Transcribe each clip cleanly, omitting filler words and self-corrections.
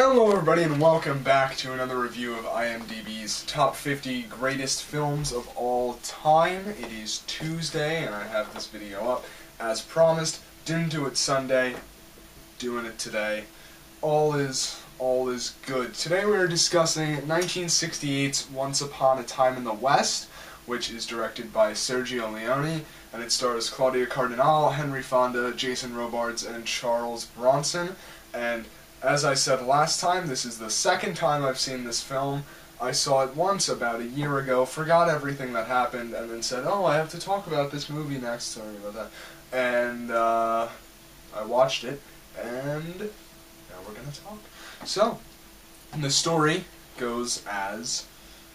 Hello everybody and welcome back to another review of IMDb's Top 50 Greatest Films of All Time. It is Tuesday and I have this video up as promised. Didn't do it Sunday, doing it today. All is good. Today we are discussing 1968's Once Upon a Time in the West, which is directed by Sergio Leone, and it stars Claudia Cardinal, Henry Fonda, Jason Robards, and Charles Bronson. And as I said last time, this is the second time I've seen this film. I saw it once about a year ago, forgot everything that happened, and then said, oh, I have to talk about this movie next, sorry about that. And I watched it, and now we're going to talk. So, the story goes as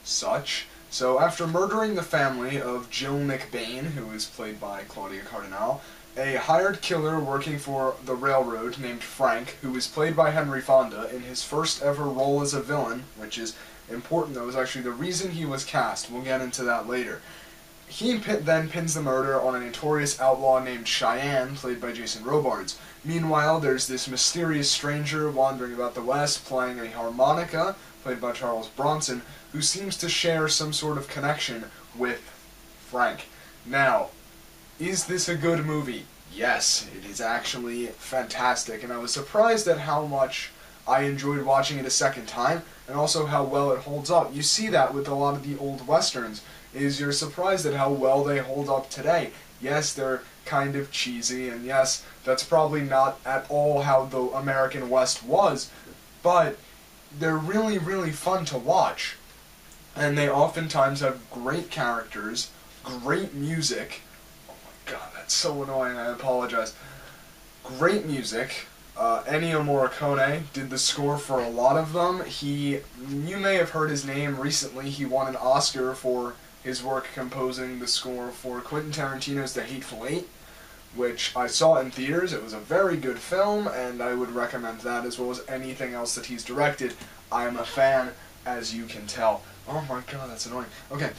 such. So, after murdering the family of Jill McBain, who is played by Claudia Cardinal, a hired killer working for the railroad named Frank, who is played by Henry Fonda in his first ever role as a villain, which is important though, is actually the reason he was cast. We'll get into that later. He then pins the murder on a notorious outlaw named Cheyenne, played by Jason Robards. Meanwhile, there's this mysterious stranger wandering about the West playing a harmonica, played by Charles Bronson, who seems to share some sort of connection with Frank. Now, is this a good movie? Yes, it is actually fantastic, and I was surprised at how much I enjoyed watching it a second time, and also how well it holds up. You see that with a lot of the old westerns, is you're surprised at how well they hold up today. Yes, they're kind of cheesy, and yes, that's probably not at all how the American West was, but they're really, really fun to watch. And they oftentimes have great characters, great music. God, that's so annoying, I apologize. Great music. Ennio Morricone did the score for a lot of them. You may have heard his name recently. He won an Oscar for his work composing the score for Quentin Tarantino's The Hateful Eight, which I saw in theaters. It was a very good film, and I would recommend that as well as anything else that he's directed. I am a fan, as you can tell. Oh my god, that's annoying. Okay,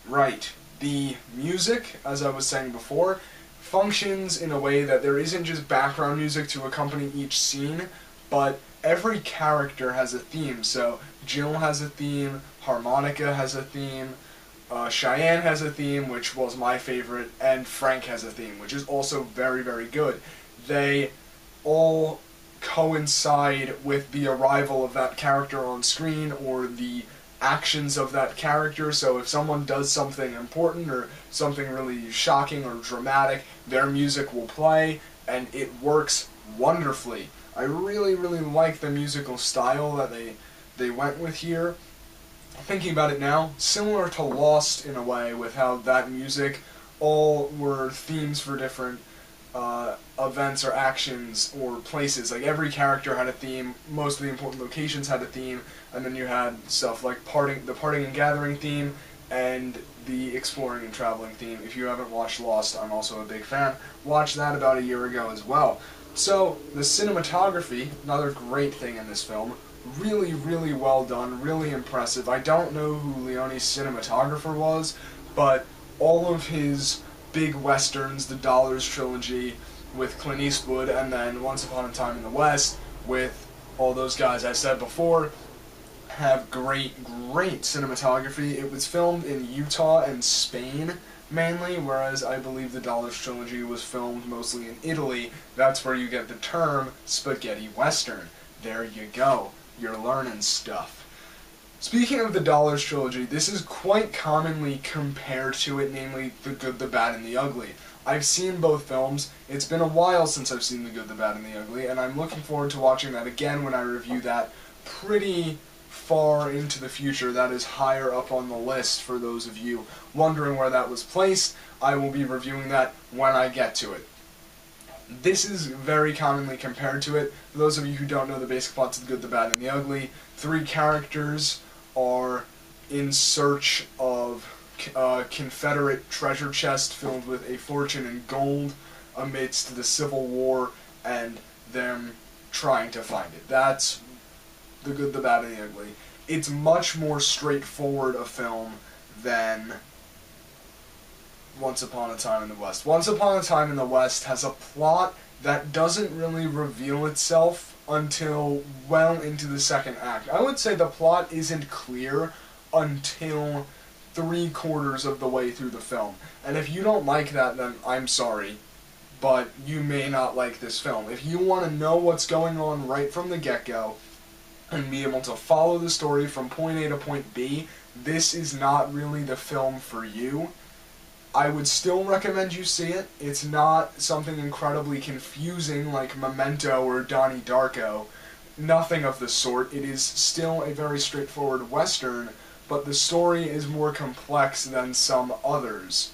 right. The music, as I was saying before, functions in a way that there isn't just background music to accompany each scene, but every character has a theme. So Jill has a theme, harmonica has a theme, Cheyenne has a theme, which was my favorite, and Frank has a theme, which is also very, very good. They all coincide with the arrival of that character on screen or the actions of that character. So if someone does something important or something really shocking or dramatic, their music will play, and it works wonderfully. I really, really like the musical style that they went with here. Thinking about it now, similar to Lost in a way, with how that music all were themes for different events or actions or places. Like every character had a theme, most of the important locations had a theme, and then you had stuff like the parting and gathering theme and the exploring and traveling theme. If you haven't watched Lost, I'm also a big fan. Watched that about a year ago as well. So the cinematography, another great thing in this film, really, really well done, really impressive. I don't know who Leone's cinematographer was, but all of his big westerns, the Dollars Trilogy with Clint Eastwood, and then Once Upon a Time in the West with all those guys I said before, have great, great cinematography. It was filmed in Utah and Spain mainly, whereas I believe the Dollars Trilogy was filmed mostly in Italy. That's where you get the term spaghetti western. There you go. You're learning stuff. Speaking of the Dollars Trilogy, this is quite commonly compared to it, namely The Good, the Bad, and the Ugly. I've seen both films. It's been a while since I've seen The Good, the Bad, and the Ugly, and I'm looking forward to watching that again when I review that pretty far into the future. That is higher up on the list for those of you wondering where that was placed. I will be reviewing that when I get to it. This is very commonly compared to it. For those of you who don't know the basic plots of The Good, the Bad, and the Ugly, three characters are in search of a Confederate treasure chest filled with a fortune in gold amidst the Civil War and them trying to find it. That's The Good, the Bad, and the Ugly. It's much more straightforward a film than Once Upon a Time in the West. Once Upon a Time in the West has a plot that doesn't really reveal itself until well into the second act. I would say the plot isn't clear until 3/4 of the way through the film. And if you don't like that, then I'm sorry, but you may not like this film. If you want to know what's going on right from the get-go and be able to follow the story from point A to point B, this is not really the film for you. I would still recommend you see it. It's not something incredibly confusing like Memento or Donnie Darko. Nothing of the sort. It is still a very straightforward Western, but the story is more complex than some others.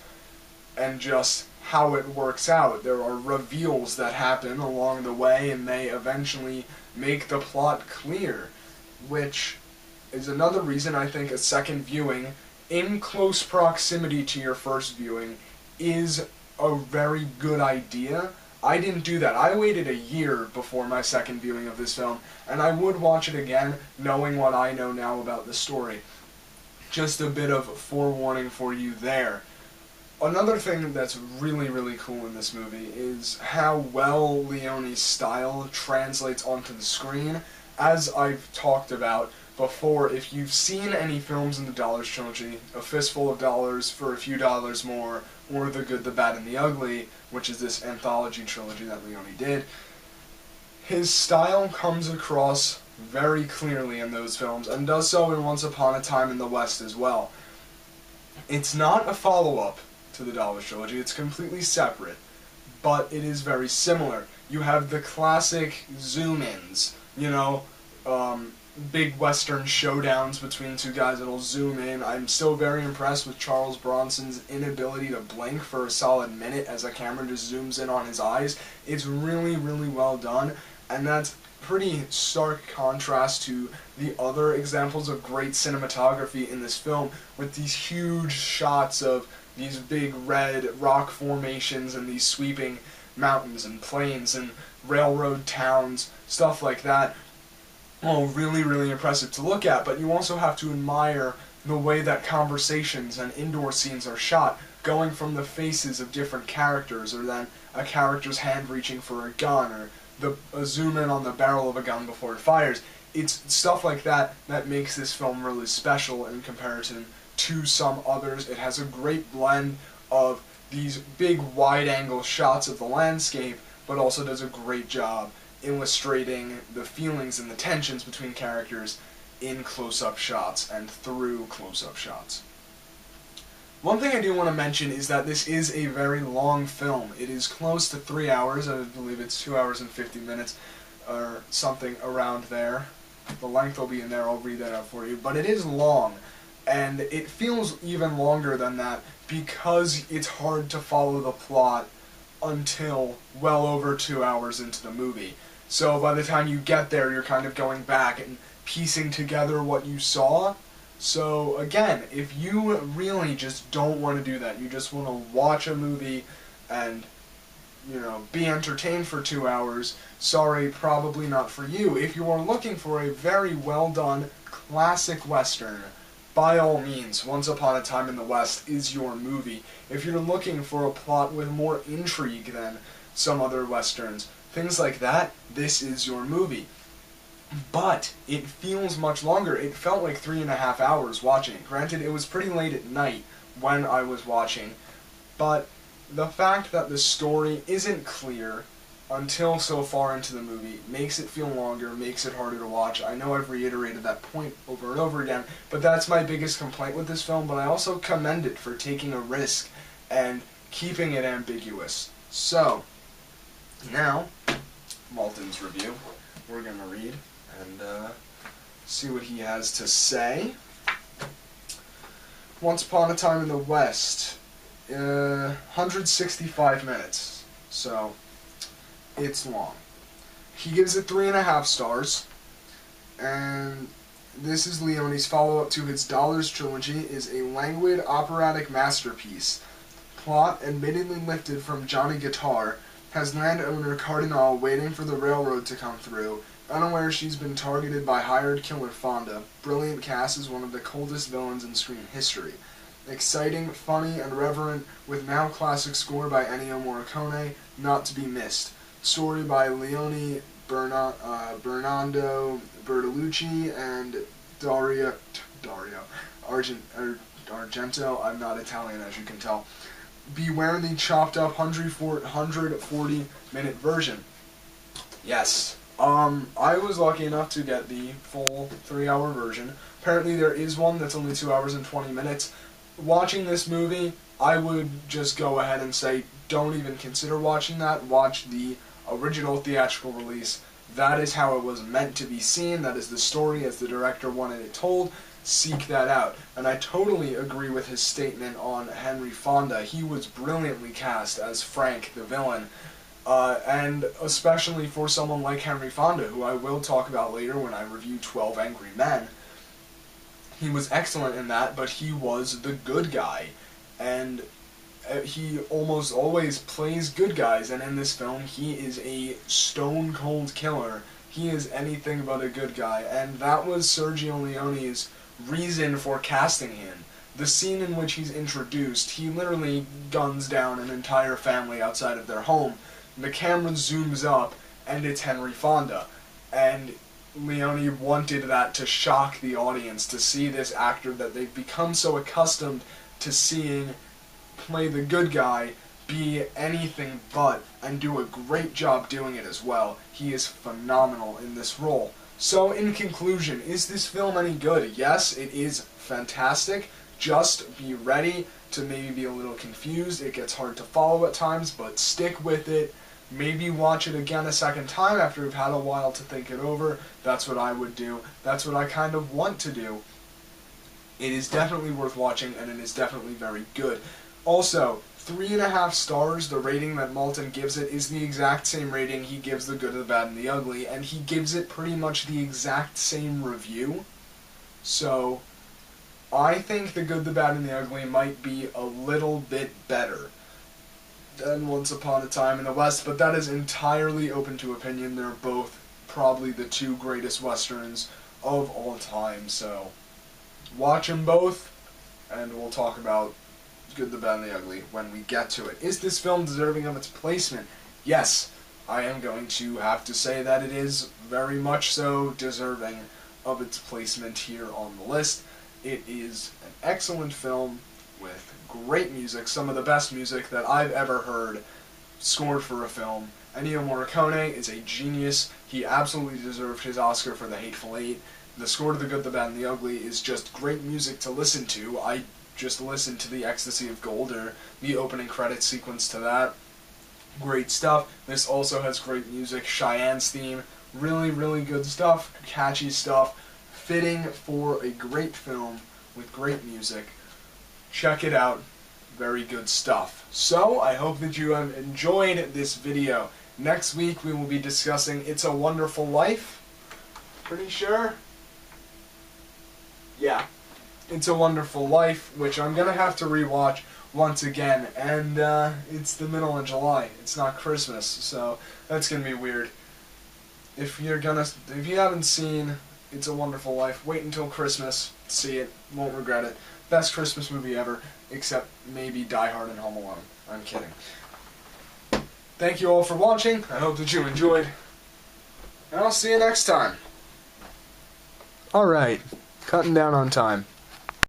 And just how it works out. There are reveals that happen along the way, and they eventually make the plot clear, which is another reason I think a second viewing in close proximity to your first viewing is a very good idea. I didn't do that. I waited a year before my second viewing of this film, and I would watch it again knowing what I know now about the story. Just a bit of forewarning for you there. Another thing that's really, really cool in this movie is how well Leone's style translates onto the screen. As I've talked about before, if you've seen any films in the Dollars Trilogy, A Fistful of Dollars for a Few Dollars More, or The Good, the Bad, and the Ugly, which is this anthology trilogy that Leone did, his style comes across very clearly in those films, and does so in Once Upon a Time in the West as well. It's not a follow-up to the Dollars Trilogy, it's completely separate, but it is very similar. You have the classic zoom-ins, you know, big Western showdowns between two guys that'll zoom in. I'm still very impressed with Charles Bronson's inability to blink for a solid minute as a camera just zooms in on his eyes. It's really, really well done, and that's pretty stark contrast to the other examples of great cinematography in this film, with these huge shots of these big red rock formations and these sweeping mountains and plains and railroad towns, stuff like that. Oh, really, really impressive to look at, but you also have to admire the way that conversations and indoor scenes are shot, going from the faces of different characters, or then a character's hand reaching for a gun, or a zoom in on the barrel of a gun before it fires. It's stuff like that that makes this film really special in comparison to some others. It has a great blend of these big wide-angle shots of the landscape, but also does a great job illustrating the feelings and the tensions between characters in close-up shots and through close-up shots. One thing I do want to mention is that this is a very long film. It is close to 3 hours. I believe it's 2 hours and 50 minutes or something around there. The length will be in there. I'll read that out for you. But it is long, and it feels even longer than that because it's hard to follow the plot until well over 2 hours into the movie. So by the time you get there, you're kind of going back and piecing together what you saw. So again, if you really just don't want to do that, you just want to watch a movie and, you know, be entertained for 2 hours, sorry, probably not for you. If you are looking for a very well done classic Western, by all means, Once Upon a Time in the West is your movie. If you're looking for a plot with more intrigue than some other Westerns, things like that, this is your movie. But it feels much longer. It felt like 3.5 hours watching it. Granted, it was pretty late at night when I was watching, but the fact that the story isn't clear until so far into the movie makes it feel longer, makes it harder to watch. I know I've reiterated that point over and over again, but that's my biggest complaint with this film, but I also commend it for taking a risk and keeping it ambiguous. So, now, Malton's review. We're going to read and see what he has to say. Once Upon a Time in the West, 165 minutes, so it's long. He gives it 3.5 stars, and this is Leone's follow-up to his Dollars Trilogy, is a languid operatic masterpiece. Plot, admittedly lifted from Johnny Guitar, has landowner Cardinal waiting for the railroad to come through, unaware she's been targeted by hired killer Fonda. Brilliant cast as one of the coldest villains in screen history. Exciting, funny, and reverent, with now classic score by Ennio Morricone, not to be missed. Story by Leone Bernardo Bertolucci and Dario Argento. I'm not Italian, as you can tell. Beware the chopped up 140-minute version. Yes. I was lucky enough to get the full 3-hour version. Apparently there is one that's only 2 hours and 20 minutes. Watching this movie, I would just go ahead and say, don't even consider watching that. Watch the original theatrical release. That is how it was meant to be seen. That is the story as the director wanted it told. Seek that out. And I totally agree with his statement on Henry Fonda. He was brilliantly cast as Frank, the villain. And especially for someone like Henry Fonda, who I will talk about later when I review 12 Angry Men. He was excellent in that, but he was the good guy. And he almost always plays good guys, and in this film he is a stone-cold killer. He is anything but a good guy, and that was Sergio Leone's reason for casting him. The scene in which he's introduced, he literally guns down an entire family outside of their home. The camera zooms up, and it's Henry Fonda. And Leone wanted that to shock the audience, to see this actor that they've become so accustomed to seeing play the good guy be anything but, and do a great job doing it as well. He is phenomenal in this role. So, in conclusion, is this film any good? Yes, it is fantastic. Just be ready to maybe be a little confused. It gets hard to follow at times, but stick with it. Maybe watch it again a second time after you've had a while to think it over. That's what I would do. That's what I kind of want to do. It is definitely worth watching, and it is definitely very good. Also, 3.5 stars, the rating that Maltin gives it, is the exact same rating he gives The Good, the Bad, and the Ugly, and he gives it pretty much the exact same review. So, I think The Good, the Bad, and the Ugly might be a little bit better than Once Upon a Time in the West, but that is entirely open to opinion. They're both probably the 2 greatest westerns of all time, so watch them both, and we'll talk about Good, the Bad, and the Ugly when we get to it. Is this film deserving of its placement? Yes, I am going to have to say that it is very much so deserving of its placement here on the list. It is an excellent film with great music, some of the best music that I've ever heard scored for a film. Ennio Morricone is a genius. He absolutely deserved his Oscar for The Hateful Eight. The score to The Good, the Bad, and the Ugly is just great music to listen to. I just listened to The Ecstasy of Gold, or the opening credits sequence to that. Great stuff. This also has great music. Cheyenne's theme. Really, really good stuff. Catchy stuff. Fitting for a great film with great music. Check it out. Very good stuff. So, I hope that you have enjoyed this video. Next week we will be discussing It's a Wonderful Life. Pretty sure? Yeah. It's a Wonderful Life, which I'm going to have to rewatch once again. And it's the middle of July. It's not Christmas, so that's going to be weird. If you haven't seen It's a Wonderful Life, wait until Christmas. See it. Won't regret it. Best Christmas movie ever, except maybe Die Hard and Home Alone. I'm kidding. Thank you all for watching. I hope that you enjoyed. And I'll see you next time. Alright. Cutting down on time.